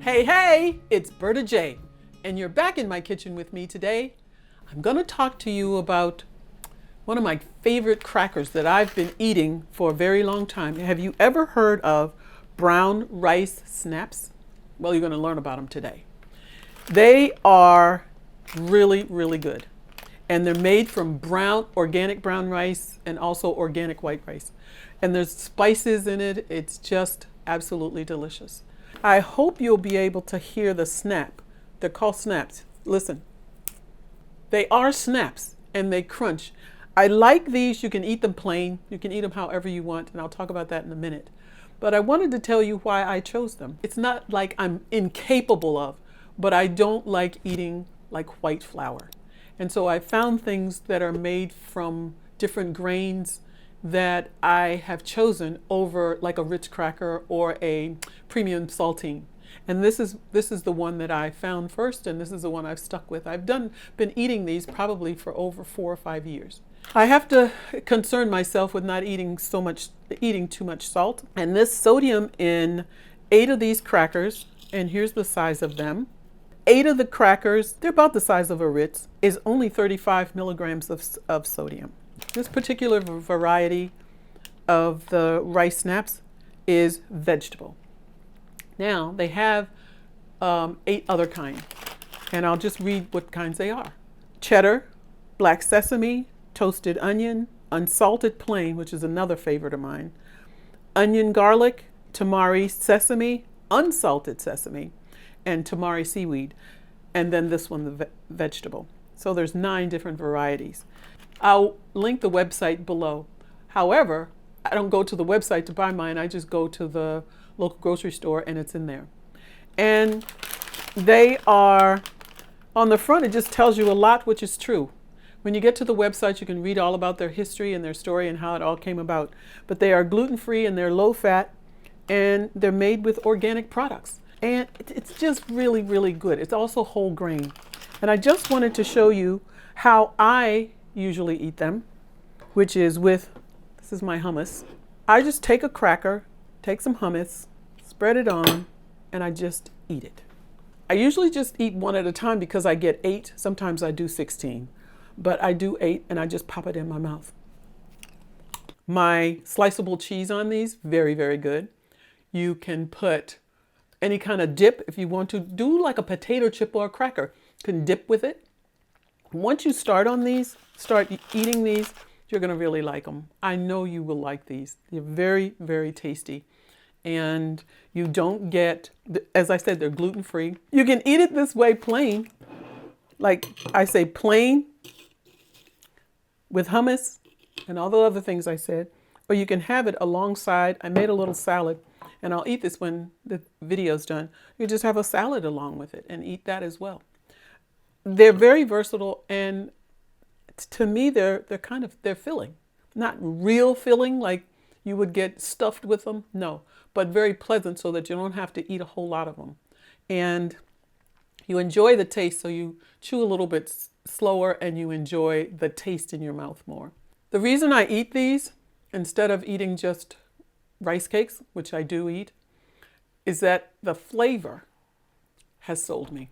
Hey, hey, it's Berta J, and you're back in my kitchen with me today. I'm going to talk to you about one of my favorite crackers that I've been eating for a very long time. Have you ever heard of brown rice snaps? Well, you're going to learn about them today. They are really, really good. And they're made from organic brown rice and also organic white rice. And there's spices in it. It's just absolutely delicious. I hope you'll be able to hear the snap. They're called snaps. Listen, they are snaps and they crunch. I like these. You can eat them plain. You can eat them however you want, and I'll talk about that in a minute. But I wanted to tell you why I chose them. It's not like I'm incapable of, but I don't like eating like white flour. And so I found things that are made from different grains that I have chosen over like a Ritz cracker or a premium saltine. And this is the one that I found first, and this is the one I've stuck with. I've been eating these probably for over 4 or 5 years. I have to concern myself with not eating too much salt. And this sodium in 8 of these crackers, and here's the size of them. 8 of the crackers, they're about the size of a Ritz, is only 35 milligrams of sodium. This particular variety of the rice snaps is vegetable. Now, they have 8 other kinds, and I'll just read what kinds they are. Cheddar, black sesame, toasted onion, unsalted plain, which is another favorite of mine, onion garlic, tamari sesame, unsalted sesame, and tamari seaweed, and then this one, the vegetable. So there's 9 different varieties. I'll link the website below. However, I don't go to the website to buy mine. I just go to the local grocery store and it's in there. And they are, on the front, it just tells you a lot, which is true. When you get to the website, you can read all about their history and their story and how it all came about. But they are gluten-free and they're low fat and they're made with organic products. And it's just really, really good. It's also whole grain. And I just wanted to show you how I usually eat them, which is with, this is my hummus. I just take a cracker, take some hummus, spread it on, and I just eat it. I usually just eat one at a time because I get 8. Sometimes I do 16, but I do 8 and I just pop it in my mouth. My sliceable cheese on these, very, very good. You can put any kind of dip if you want to. Do like a potato chip or a cracker. You can dip with it. Once you start eating these, you're going to really like them. I know you will like these. They're very, very tasty. And you don't get, as I said, they're gluten-free. You can eat it this way plain, like I say, plain with hummus and all the other things I said. Or you can have it alongside. I made a little salad, and I'll eat this when the video's done. You just have a salad along with it and eat that as well. They're very versatile, and to me, they're filling. Not real filling like you would get stuffed with them, no, but very pleasant so that you don't have to eat a whole lot of them. And you enjoy the taste, so you chew a little bit slower and you enjoy the taste in your mouth more. The reason I eat these instead of eating just rice cakes, which I do eat, is that the flavor has sold me.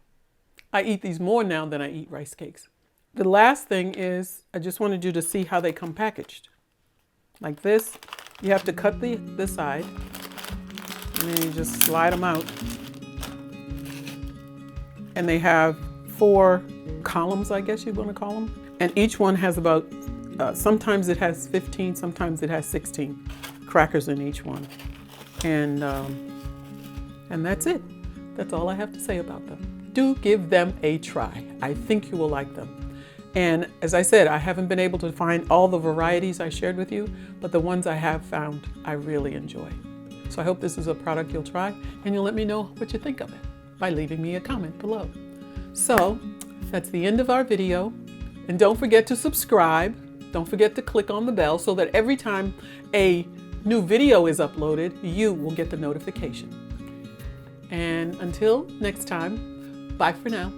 I eat these more now than I eat rice cakes. The last thing is, I just wanted you to see how they come packaged. Like this, you have to cut the side, and then you just slide them out. And they have 4 columns, I guess you want to call them. And each one has about, sometimes it has 15, sometimes it has 16 crackers in each one. And that's it. That's all I have to say about them. Do give them a try. I think you will like them. And as I said, I haven't been able to find all the varieties I shared with you, but the ones I have found, I really enjoy. So I hope this is a product you'll try, and you'll let me know what you think of it by leaving me a comment below. So that's the end of our video. And don't forget to subscribe. Don't forget to click on the bell so that every time a new video is uploaded, you will get the notification. And until next time, bye for now.